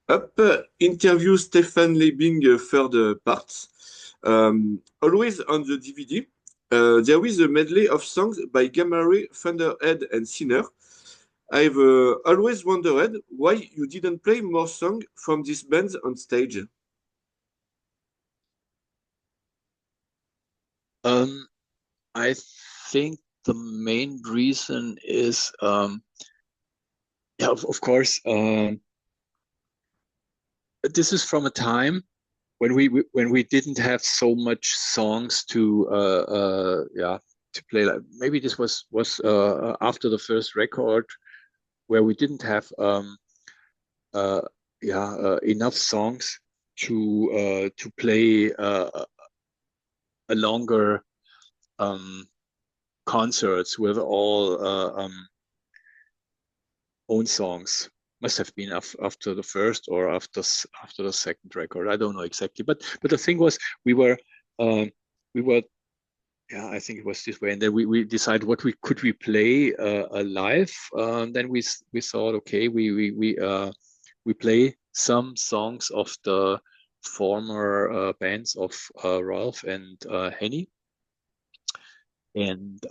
Hop, interview Stefan Leibing, third part. Always on the DVD, there is a medley of songs by Gamari, Thunderhead, and Sinner. I've always wondered why you didn't play more songs from these bands on stage. Um, I think the main reason is, yeah, of course, this is from a time when we didn't have so much songs to yeah, to play. Like, maybe this was after the first record where we didn't have uh, yeah, enough songs to play a longer um, concerts with all own songs. Must have been after the first or after the second record. I don't know exactly, but the thing was um, we were yeah, I think it was this way, and then we decided what we could we play live. Then we thought, okay, we play some songs of the former bands of Ralph and Henny, and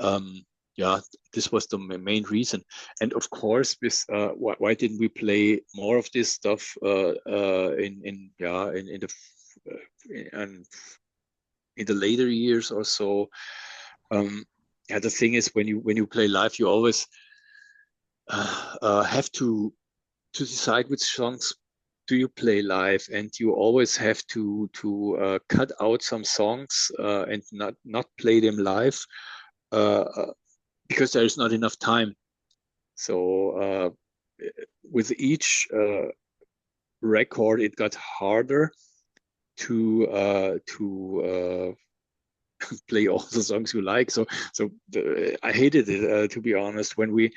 yeah, this was the main reason. And of course, with why didn't we play more of this stuff in yeah in the and in the later years or so? Yeah, the thing is when you play live, you always have to decide which songs do you play live, and you always have to cut out some songs and not play them live because there is not enough time. So with each record, it got harder to play all the songs you like. I hated it to be honest. When we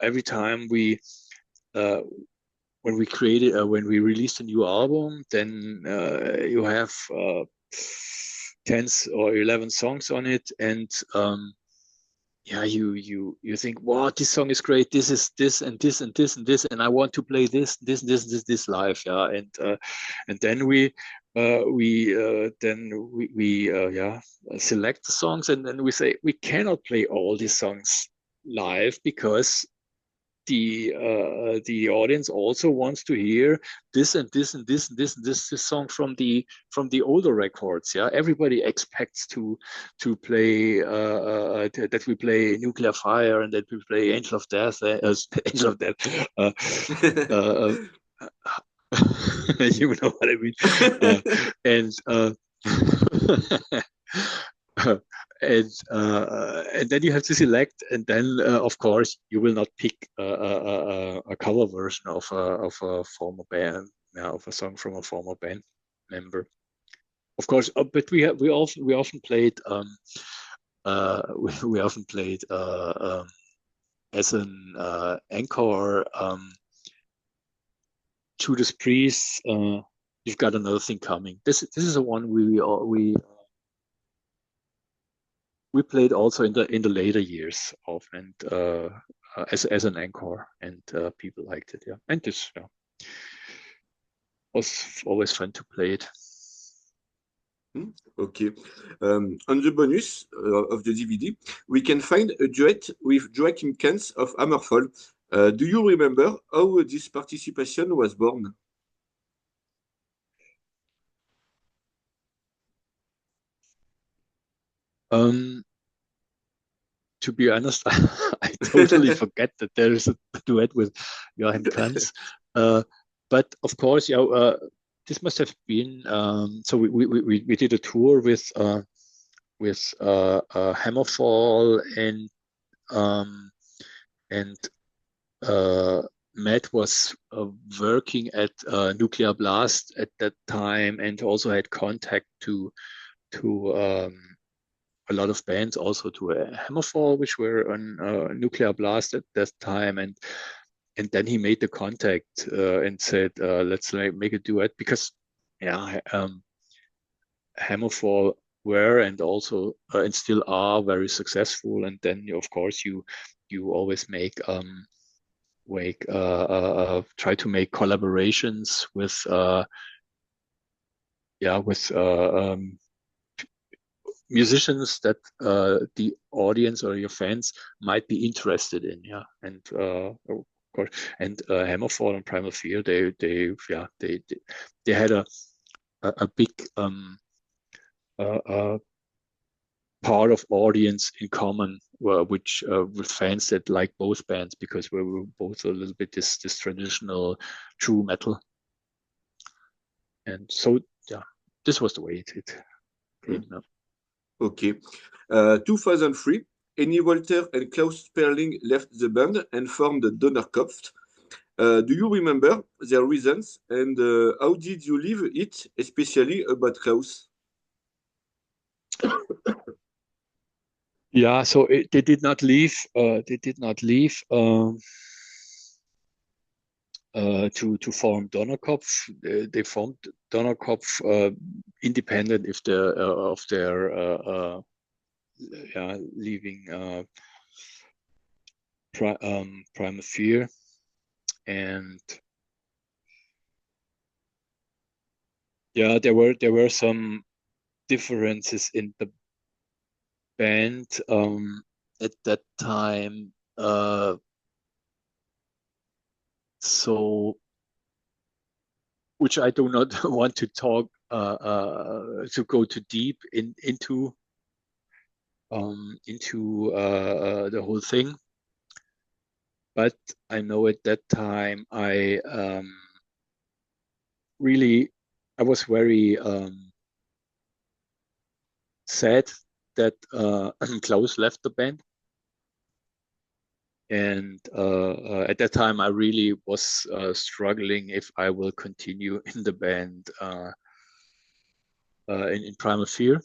every time uh, when we released a new album, then you have 10 or 11 songs on it, and yeah, you think, wow, this song is great. This is this and this and this and this, and I want to play this live. Yeah, and then we yeah, select the songs, and then we say we cannot play all these songs live because the audience also wants to hear this and this and this and this and this song from the older records. Yeah, everybody expects to play that we play Nuclear Fire and that we play Angel of Death, Angel of Death. Uh, uh, you know what I mean. And and then you have to select, and then of course you will not pick a cover version of a former band, yeah, of a song from a former band member. Of course, but we often played we often played as an encore Judas Priest. You've got another thing coming. This is a one we played also in the later years of and as an encore, and people liked it. Yeah, and this yeah, was always fun to play it. Okay. On the bonus of the DVD, we can find a duet with Joachim Kentz of Hammerfall. Do you remember how this participation was born? Um, to be honest, I totally forget that there is a duet with Joachim Kranz. Uh, but of course, yeah, this must have been. So we did a tour with Hammerfall um, and Matt was working at Nuclear Blast at that time, and also had contact to a lot of bands, also to Hammerfall, which were on Nuclear Blast at that time, and then he made the contact and said, "Let's make a duet," because yeah, Hammerfall were and also and still are very successful, and then of course you always make try to make collaborations with musicians that the audience or your fans might be interested in. Yeah, and of course, and Hammerfall and Primal Fear, they had a big part of audience in common, which with fans that like both bands, because we were both a little bit this traditional true metal, and so yeah, this was the way it came up. Okay. 2003, Annie Walter and Klaus Sperling left the band and formed Donnerkopf. Do you remember their reasons, and how did you leave it, especially about Klaus? Yeah, so they did not leave. They did not leave to form Donnerkopf. They formed Donnerkopf independent if of their leaving Primal Fear, and yeah, there were some differences in the band at that time. So, which I do not want to talk to go too deep into the whole thing. But I know at that time I was very sad that Klaus left the band. And at that time, I really was struggling if I will continue in the band in Primal Fear.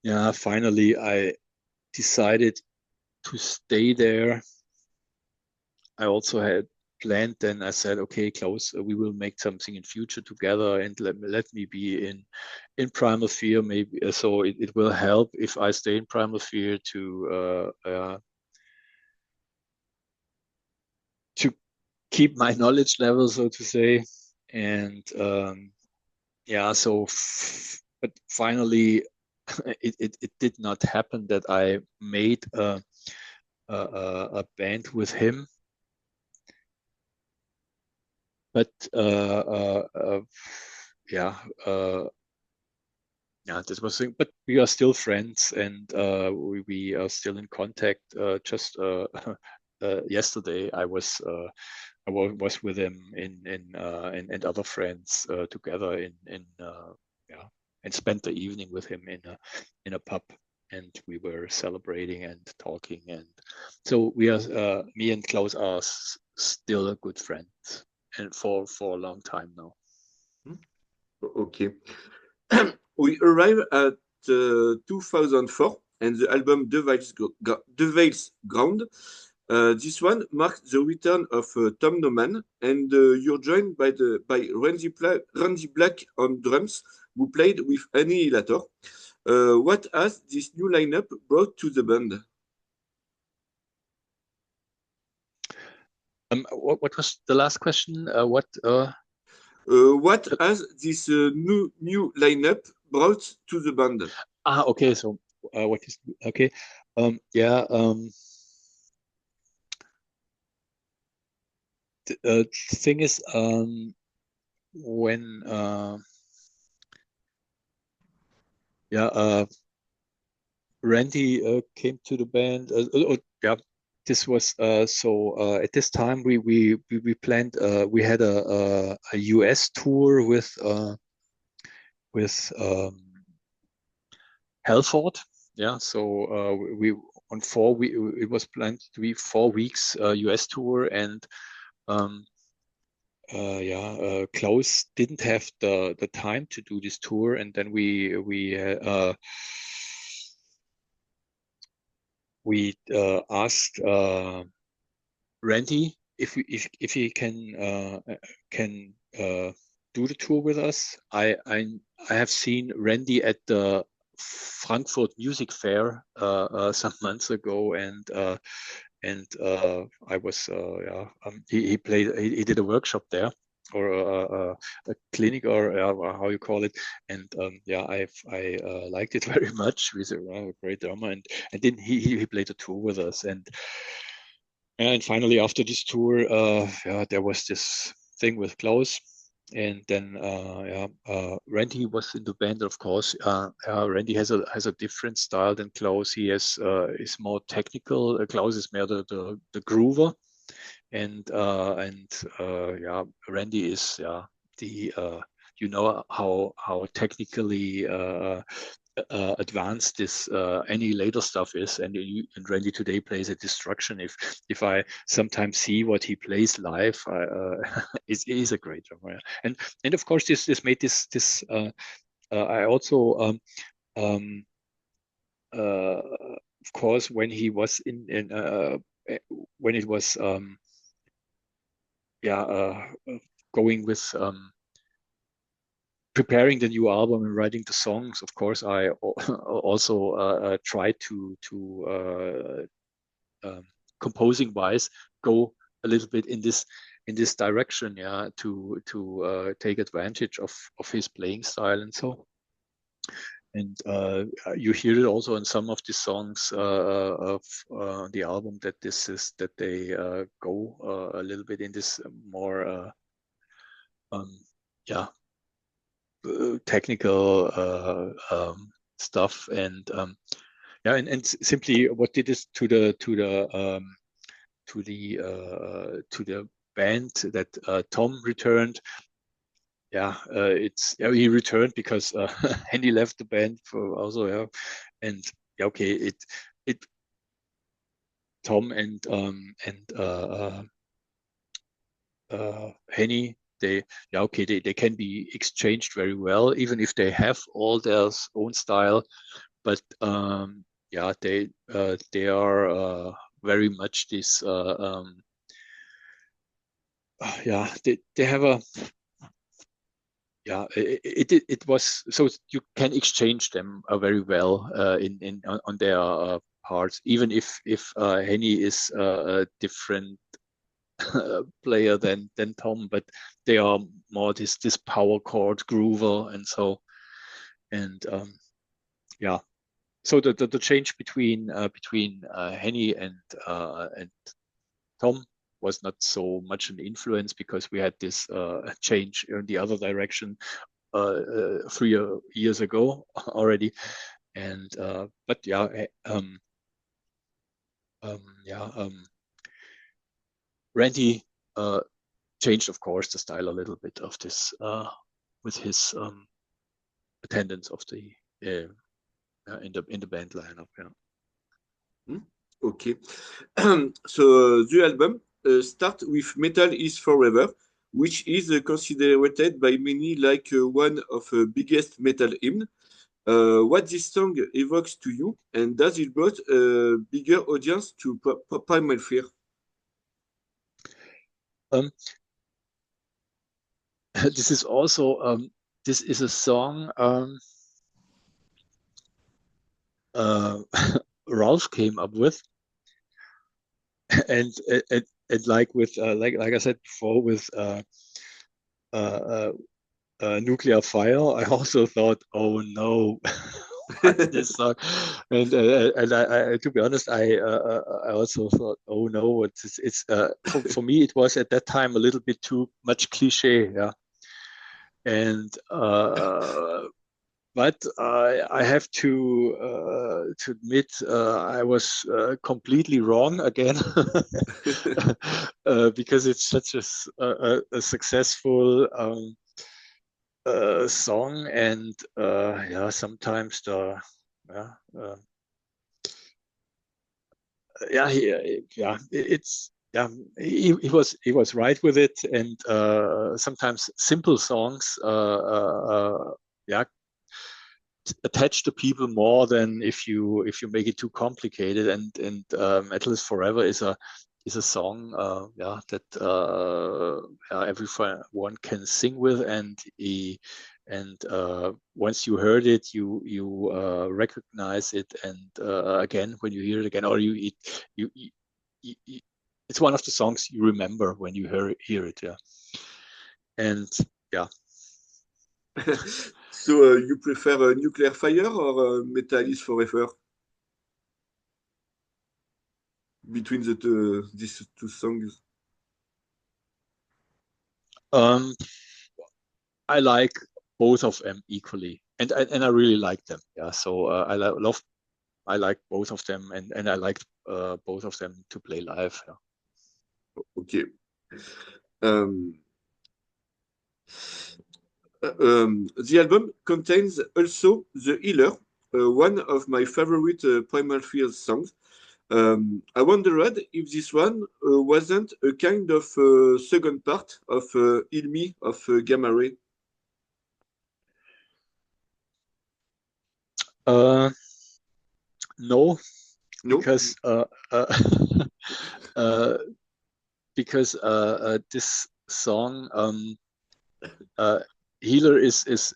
Yeah, finally, I decided to stay there. I also had planned then. I said, okay, Klaus, we will make something in future together, and let me be in Primal Fear, maybe. So it will help if I stay in Primal Fear to keep my knowledge level, so to say. And yeah, so but finally it did not happen that I made a band with him. But yeah, this was thing. But we are still friends, and we are still in contact. Just yesterday, I was with him and other friends together and spent the evening with him in a pub, and we were celebrating and talking, and so we are me and Klaus are still good friends, and for a long time now. Okay. We arrive at 2004 and the album Devil's Ground. This one marks the return of Tom Noman, and you're joined by Randy Black on drums, who played with Annihilator. What has this new lineup brought to the band? What was the last question? What has this new lineup brought to the band? Okay. So what is okay? The thing is, when Randy came to the band, this was so at this time we planned, we had a US tour with Halford. Yeah, so we on it was planned to be 4 weeks US tour, and Klaus didn't have the time to do this tour, and then we asked Randy if he can do the tour with us. I have seen Randy at the Frankfurt Music Fair some months ago, and I was he played, he did a workshop there, or a clinic, or how you call it, and I liked it very much. He's a great drummer, and then he played a tour with us, and finally after this tour, there was this thing with Klaus. And then Randy was in the band, of course. Randy has a different style than Klaus. He is more technical. Klaus is more the groover, and Randy is the you know how technically advanced this any later stuff is, and Randy today plays a destruction. If I sometimes see what he plays live, is a great drummer. And of course this made this I also of course when he was in when it was going with preparing the new album and writing the songs, of course, I also tried to composing wise go a little bit in this direction, to take advantage of his playing style and so. And you hear it also in some of the songs of the album that they go a little bit in this more technical stuff, and and simply what did this to the band that Tom returned. He returned because Henny left the band for also, and it Tom and Henny, they can be exchanged very well, even if they have all their own style, but they are very much this they have a it was so you can exchange them very well on their parts, even if Henny is a different player than Tom, but they are more this power chord groover, and so, and so the change between Henny and Tom was not so much an influence, because we had this change in the other direction 3 years ago already, and Randy changed, of course, the style a little bit of this with his attendance of the in the band lineup. Okay. So the album start with Metal is Forever, which is considered by many like one of the biggest metal hymn. What this song evokes to you, and does it brought a bigger audience to Primal Fear? This is also this is a song Ralph came up with, and like with like I said before, with Nuclear Fire, I also thought, oh no, this song, and I to be honest, I also thought, oh no, it's for me it was at that time a little bit too much cliche, and but I have to admit I was completely wrong again, because it's such a successful song, and sometimes he was right with it, and sometimes simple songs attach to people more than if you make it too complicated, and Metal is Forever is a song that everyone can sing with, and and once you heard it, you recognize it, and again when you hear it again, or you it's one of the songs you remember when you hear it, yeah. And yeah. So you prefer Nuclear Fire or Metal is Forever between these two songs? I like both of them equally, and I really like them. Yeah, so I like both of them, and I like both of them to play live. Yeah. Okay. The album contains also The Healer, one of my favorite Primal Fear songs. I wondered if this one wasn't a kind of second part of Heal Me of Gamma Ray. No, No? because uh, because this song Healer is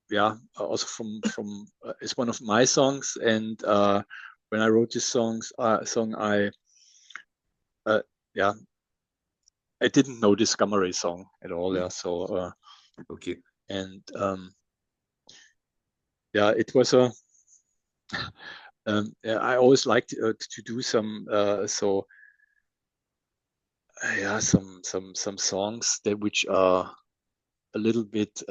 yeah, also from is one of my songs, and when I wrote this song I yeah, I didn't know this Gamma Ray song at all. Yeah, so Okay. and yeah, it was a yeah, I always liked to do some so yeah, some songs that which are a little bit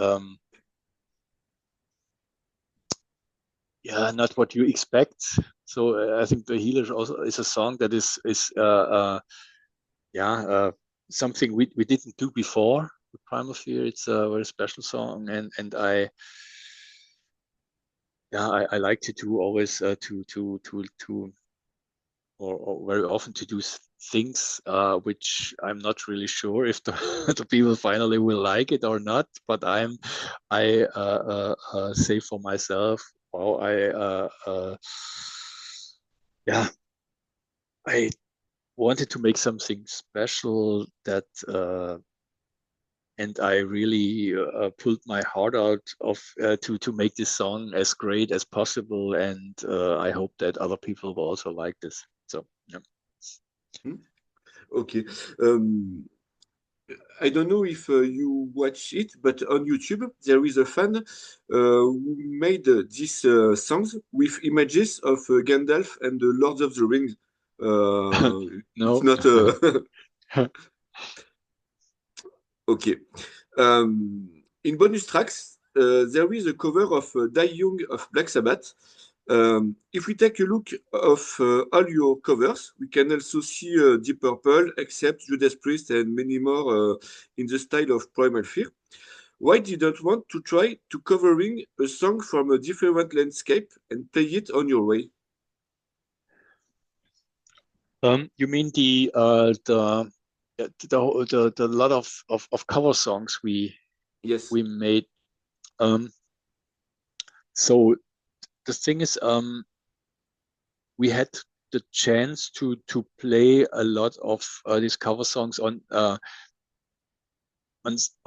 yeah, not what you expect. So I think the Healer also is a song that is yeah, something we didn't do before. The Primal Fear, it's a very special song, and I yeah, I like to do always to or very often to do things which I'm not really sure if the, the people finally will like it or not. But I say for myself, wow, yeah, I wanted to make something special that and I really pulled my heart out of to make this song as great as possible, and I hope that other people will also like this. So yeah. Hmm? Okay. I don't know if you watch it, but on YouTube there is a fan who made these songs with images of Gandalf and the Lord of the Rings. It's No. not okay. In bonus tracks, there is a cover of Die Young of Black Sabbath. If we take a look of all your covers, we can also see Deep Purple, Accept, Judas Priest, and many more in the style of Primal Fear. Why didn't want to try to covering a song from a different landscape and play it on your way? You mean the lot of cover songs Yes. we made? Um, so the thing is, we had the chance to play a lot of these cover songs on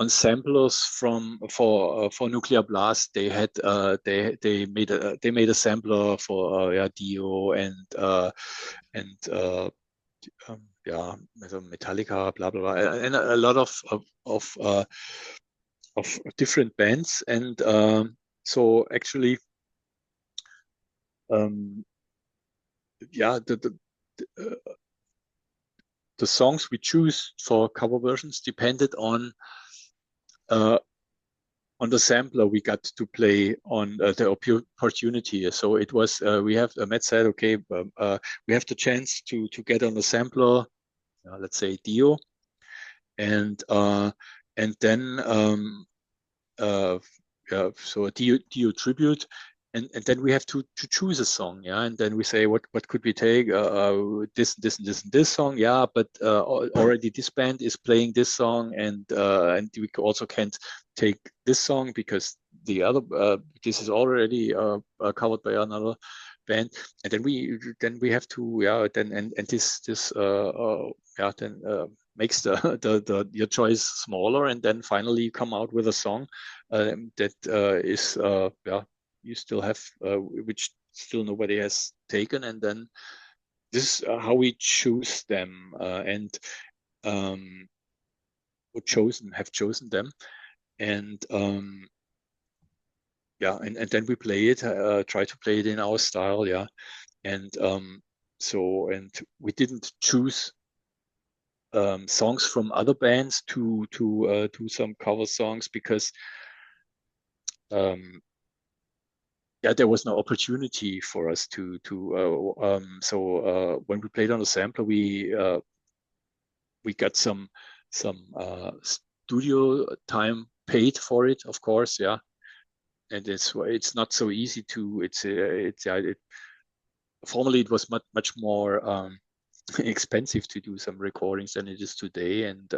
samplers from for Nuclear Blast. They had they made a sampler for yeah, Dio and yeah, also Metallica, blah blah blah, and a lot of different bands, and so actually um, yeah, the songs we choose for cover versions depended uh, on the sampler we got to play on the opportunity. So it was we have Matt said, okay, we have the chance to get on the sampler, let's say Dio, and then uh, so a Dio tribute, and then we have to choose a song, yeah, and then we say what could we take, this song, yeah, but already this band is playing this song, and we also can't take this song because the other this is already covered by another band, and then we have to, yeah, then and this yeah, then makes your choice smaller, and then finally you come out with a song that is you still have which still nobody has taken, and then this is how we choose them and have chosen them, and and then we play it, try to play it in our style, and and we didn't choose songs from other bands to do some cover songs because there was no opportunity for us to when we played on the sampler, we got some studio time paid for it, of course, and it's not so easy to formerly it was much more expensive to do some recordings than it is today, and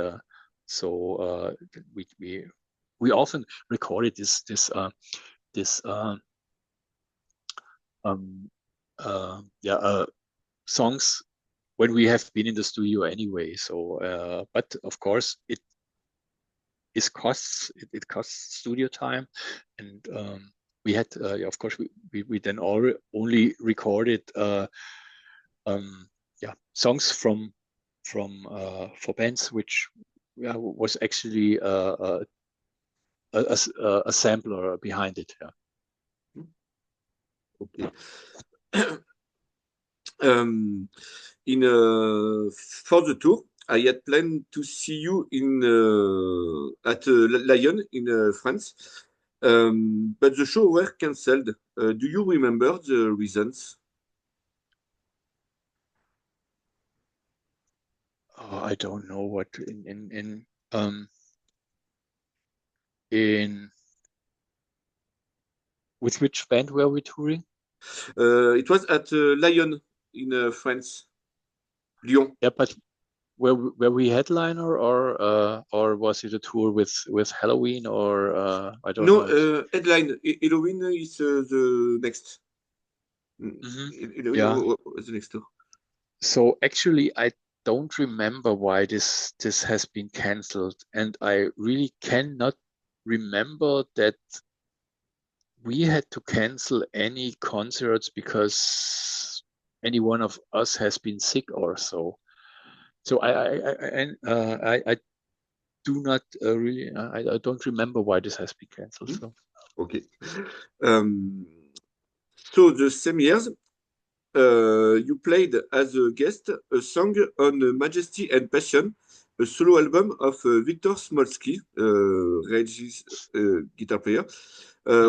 we often recorded songs when we have been in the studio anyway. So but of course it costs studio time, and we had of course we then only recorded songs from for bands which was actually a sampler behind it. Okay. For the tour, I had planned to see you at Lyon in France, but the show were cancelled. Do you remember the reasons? I don't know what in with which band were we touring? It was at Lyon in France, Lyon. Yeah, but were we headliner, or was it a tour with Halloween, or I don't No, know. headline. Halloween is the next. Yeah. Halloween was the next tour. So actually, I don't remember why this has been cancelled, and I really cannot remember that we had to cancel any concerts because any one of us has been sick or so. So I do not really I don't remember why this has been cancelled. So. Okay. So the same years, you played as a guest a song on Majesty and Passion, a solo album of Victor Smolsky, Reggie's guitar player.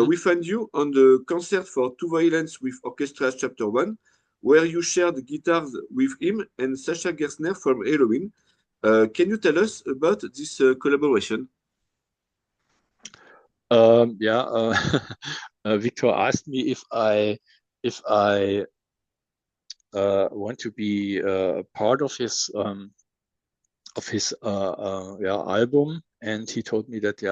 We found you on the Concert for Two Violins with Orchestra Chapter 1, where you shared guitars with him and Sasha Gersner from Halloween. Can you tell us about this collaboration? Victor asked me if I want to be part of his album, and he told me that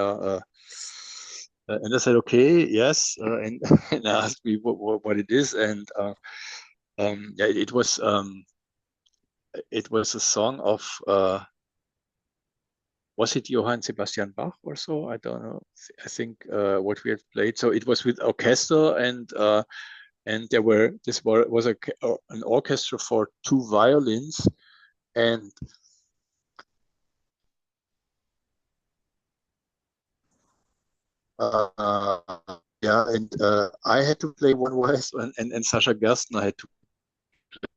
and I said okay, yes, and and asked me what it is, and it was a song of was it Johann Sebastian Bach or so? I don't know. I think what we had played. So it was with orchestra, and this was an orchestra for two violins, and I had to play one voice, and Sasha Gerstner had to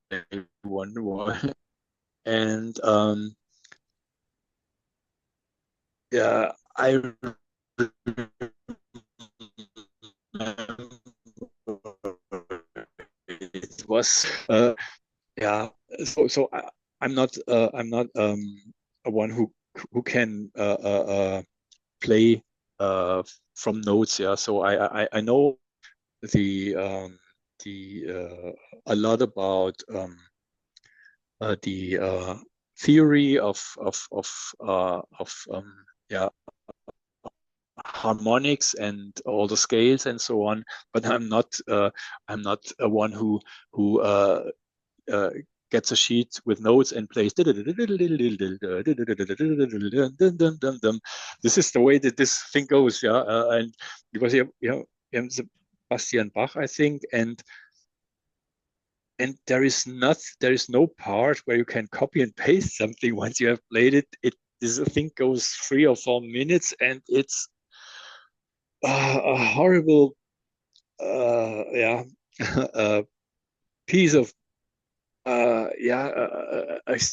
play one voice, and I it was so I'm not a one who can play from notes, so I know the a lot about the theory of harmonics and all the scales and so on, but I'm not a one who gets a sheet with notes and plays. This is the way that this thing goes, yeah. And it was Sebastian Bach, I think, and there is no part where you can copy and paste something once you have played it. This thing goes 3 or 4 minutes, and it's a horrible piece of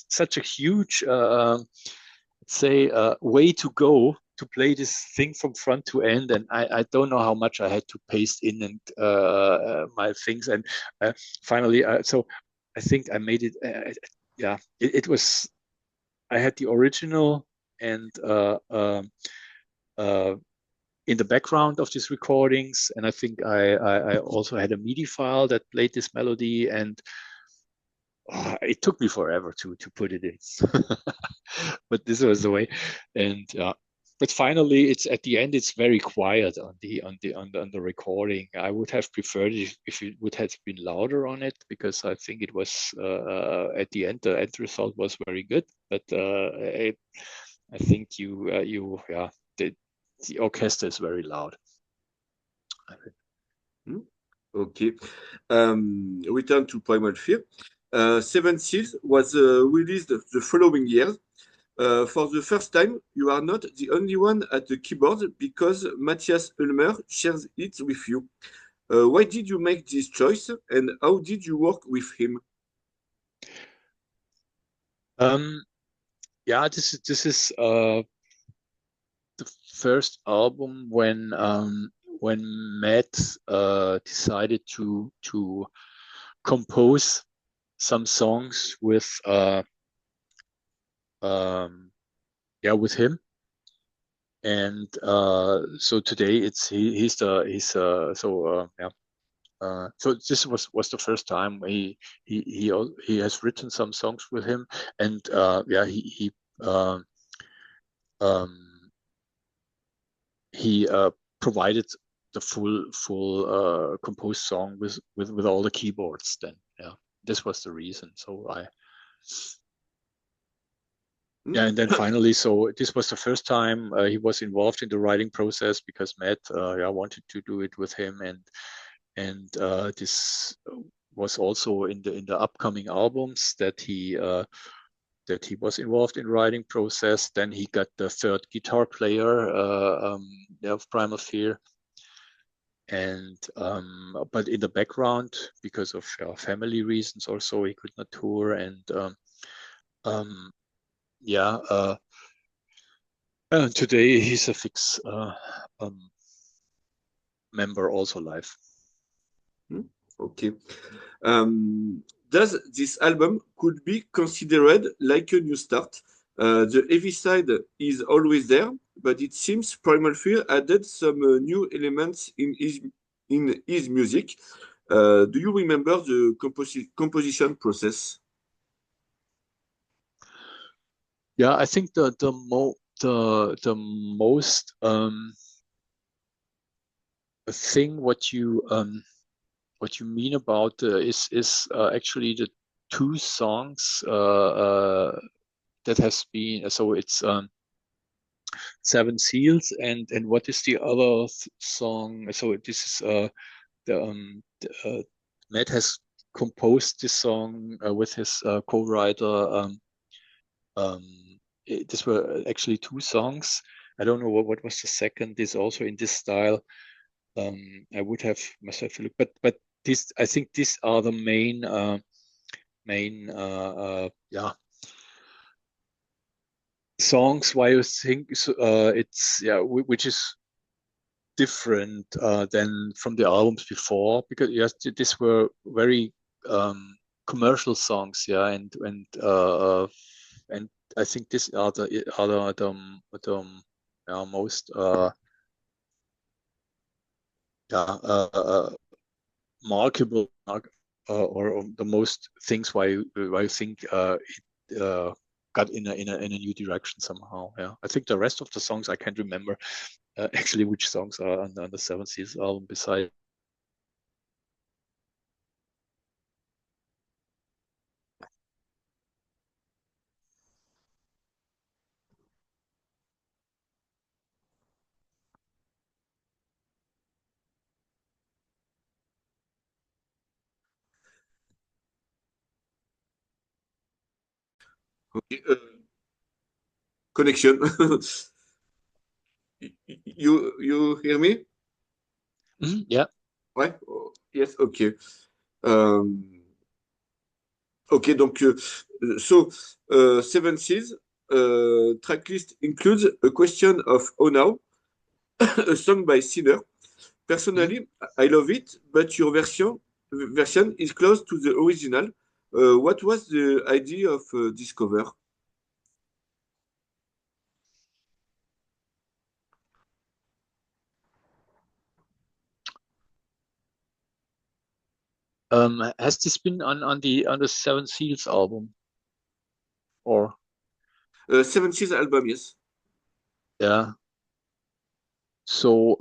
such a huge way to go to play this thing from front to end, and I don't know how much I had to paste in and my things, and finally so I think I made it. It was, I had the original and in the background of these recordings, and I think I also had a MIDI file that played this melody, and it took me forever to put it in. But this was the way, and but finally, it's at the end. It's very quiet on the recording. I would have preferred if it would have been louder on it, because I think it was at the end. The end result was very good, but I think the orchestra is very loud. Okay. Return to Primal Fear. Seven Seals was released the following year. For the first time, you are not the only one at the keyboard, because Matthias Ulmer shares it with you. Why did you make this choice, and how did you work with him? This is the first album when Matt decided to compose some songs with him, and so today so this was the first time he has written some songs with him, and he provided the full composed song with all the keyboards. Then this was the reason. So and then finally, so this was the first time he was involved in the writing process, because Matt wanted to do it with him, and this was also in the upcoming albums that he was involved in writing process. Then he got the third guitar player of Primal Fear, and but in the background, because of family reasons also, he could not tour, and today he's a fixed member also live. Okay. Does this album could be considered like a new start? The heavy side is always there, but it seems Primal Fear added some new elements in his music. Do you remember the composition process? Yeah, I think the most thing what you mean about is actually the two songs that has been, so it's Seven Seals, and what is the other song? So this is Matt has composed this song with his co-writer. These were actually two songs. I don't know what was the second. Is also in this style. I would have myself look, but this, I think these are the main songs. Why you think it's which is different than from the albums before, because yes, these were very commercial songs, and I think these are the most markable or the most things why I think it got in a new direction somehow. I think the rest of the songs I can't remember actually which songs are on the Seven Seals album besides. Okay. Connection. You hear me? Yeah. Ouais. Oh, yes. Okay. Um, okay. Donc, so Seven Seas tracklist includes a question of Oh Now, a song by Sinner. Mm. Personally, I love it, but your version is close to the original. What was the idea of this cover? Has this been on the Seven Seals album, or Seven Seas album, yes. yeah? So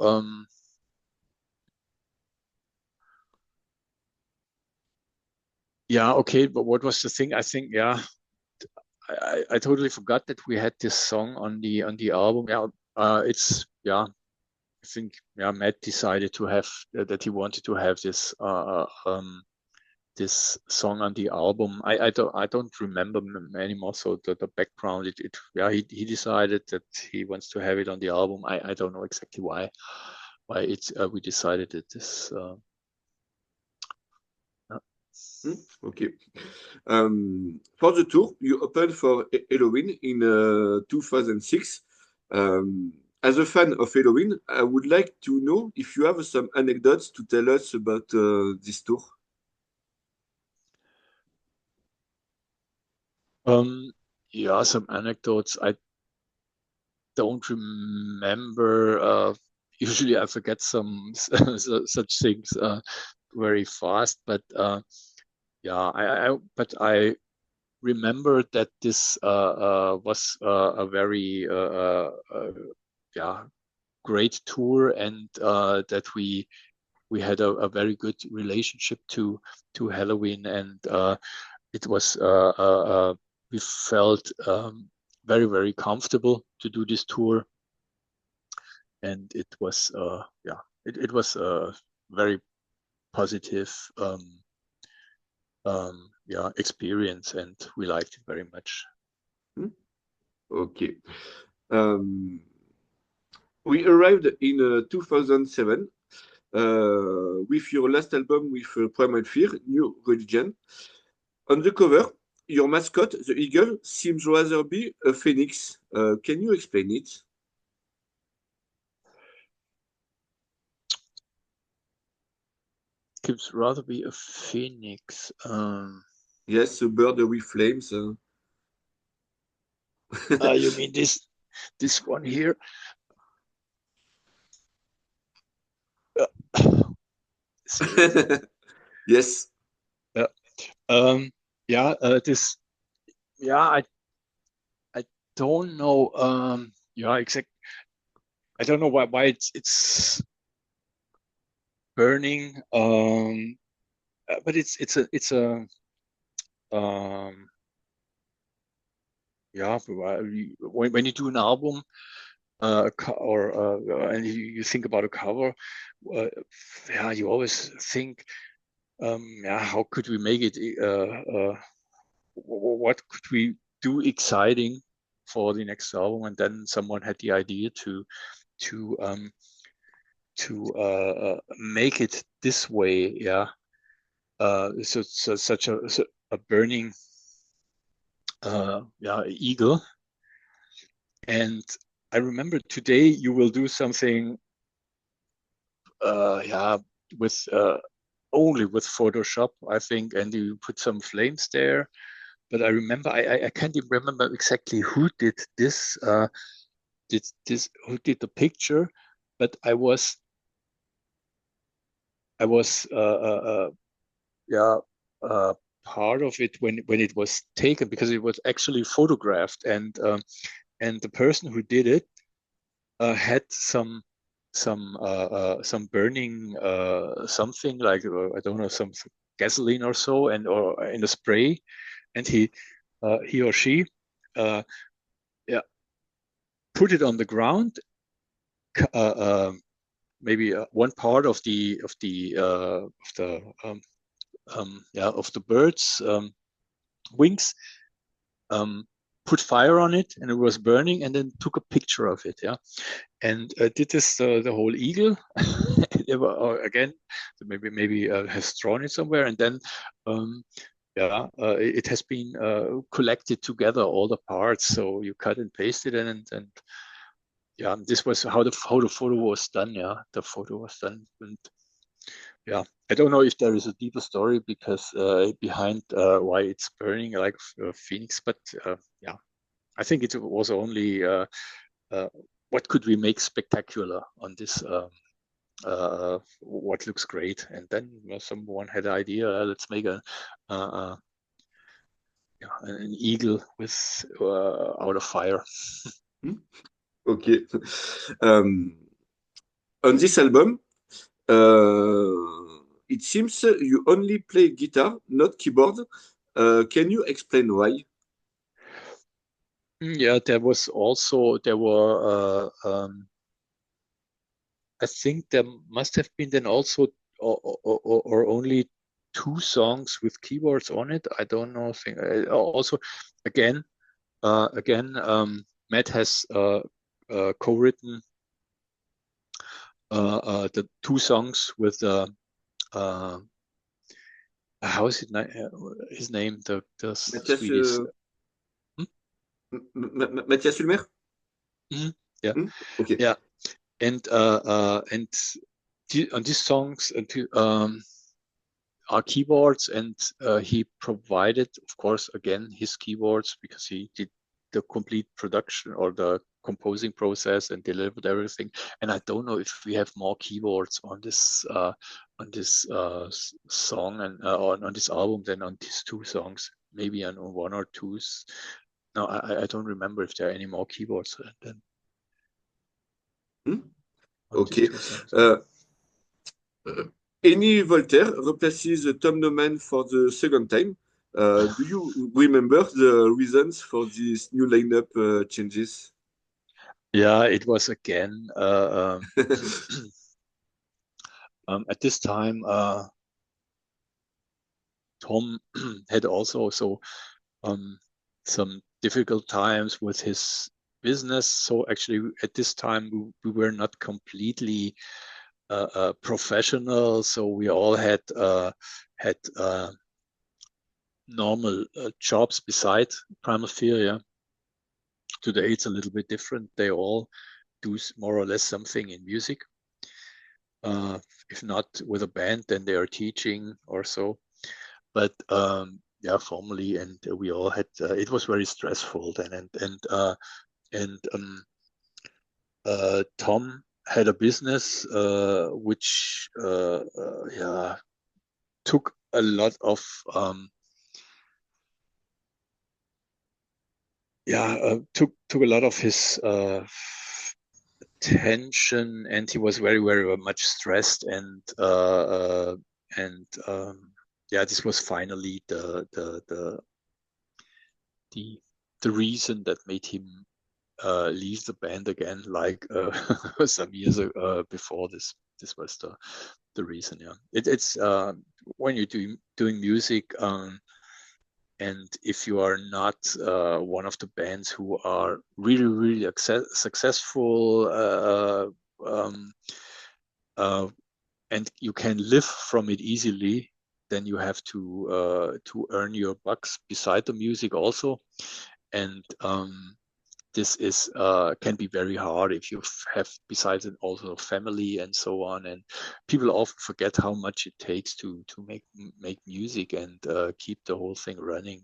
yeah, okay. But what was the thing? I think yeah, I totally forgot that we had this song on the album. Yeah, it's yeah. I think yeah, Matt decided to have that he wanted to have this song on the album. I don't remember anymore. So the background it yeah he decided that he wants to have it on the album. I don't know exactly why it's we decided that this. Uh, Hmm, okay. For the tour, you opened for Halloween in 2006. As a fan of Halloween, I would like to know if you have some anecdotes to tell us about this tour. um, yeah, some anecdotes. I don't remember. Usually, I forget some such things very fast. But yeah, but I remember that this was a very yeah great tour, and that we had a very good relationship to Halloween, and it was we felt very comfortable to do this tour, and it was yeah it was a very positive yeah experience, and we liked it very much. Hmm? Okay. Um, we arrived in 2007 with your last album with Primal Fear, New Religion. On the cover, your mascot, the eagle, seems rather be a phoenix. Can you explain it? Gibbs rather be a phoenix. Yes, a bird with flames. You mean this one here? Sorry. Yes. Yeah. Um, yeah. This. Yeah. I don't know. Yeah. Exact. I don't know why it's burning. But it's a um. Yeah. When you do an album, or and you think about a cover, yeah, you always think, yeah, how could we make it? What could we do exciting for the next album? And then someone had the idea to make it this way. Yeah. So such a burning yeah eagle. And I remember today you will do something yeah with only with Photoshop, I think, and you put some flames there. But I remember I can't even remember exactly who did this who did the picture, but I was yeah part of it when it was taken, because it was actually photographed, and the person who did it had some burning something like I don't know, some gasoline or so, and or in a spray, and he or she uh, yeah put it on the ground, maybe one part of the birds wings, put fire on it and it was burning, and then took a picture of it, yeah, and did this the whole eagle. They were, again, maybe has drawn it somewhere, and then it has been collected together, all the parts, so you cut and paste it, and yeah, this was how the photo was done. Yeah, the photo was done, and yeah, I don't know if there is a deeper story because behind why it's burning like a phoenix, but yeah, I think it was only what could we make spectacular on this, what looks great, and then someone had an idea, let's make an eagle with out of fire. Okay. On this album, it seems you only play guitar, not keyboard. Can you explain why? Yeah, there were I think there must have been then also or only 2 songs with keyboards on it. I don't know. Also, again, Matt has co-written the 2 songs with how is it his name? The Mathias, Swedish. Mathias Ulmer? Mm-hmm. Yeah. Okay. Yeah. And on these songs are keyboards, and he provided, of course, again his keyboards because he did the complete production or the composing process and delivered everything. And I don't know if we have more keyboards on this song and on this album than on these 2 songs. Maybe on 1 or 2. No, I don't remember if there are any more keyboards than on Okay. these 2 songs. Any Voltaire replaces Tom Noman for the second time. Do you remember the reasons for these new lineup changes? Yeah, it was again at this time. Tom had also some difficult times with his business. So actually, at this time, we were not completely professional. So we all had normal jobs beside Primal Fear. Yeah. Today it's a little bit different. They all do more or less something in music. If not with a band, then they are teaching or so. But yeah, formally, and we all had. It was very stressful then, and Tom had a business which yeah took a lot of took a lot of his attention, and he was very much stressed, and yeah, this was finally the reason that made him leave the band again, like some years before this. This was the reason. Yeah, it's when you're doing music, and if you are not one of the bands who are really successful, and you can live from it easily, then you have to earn your bucks beside the music also, and this is can be very hard if you have besides it also family and so on, and people often forget how much it takes to make music and keep the whole thing running.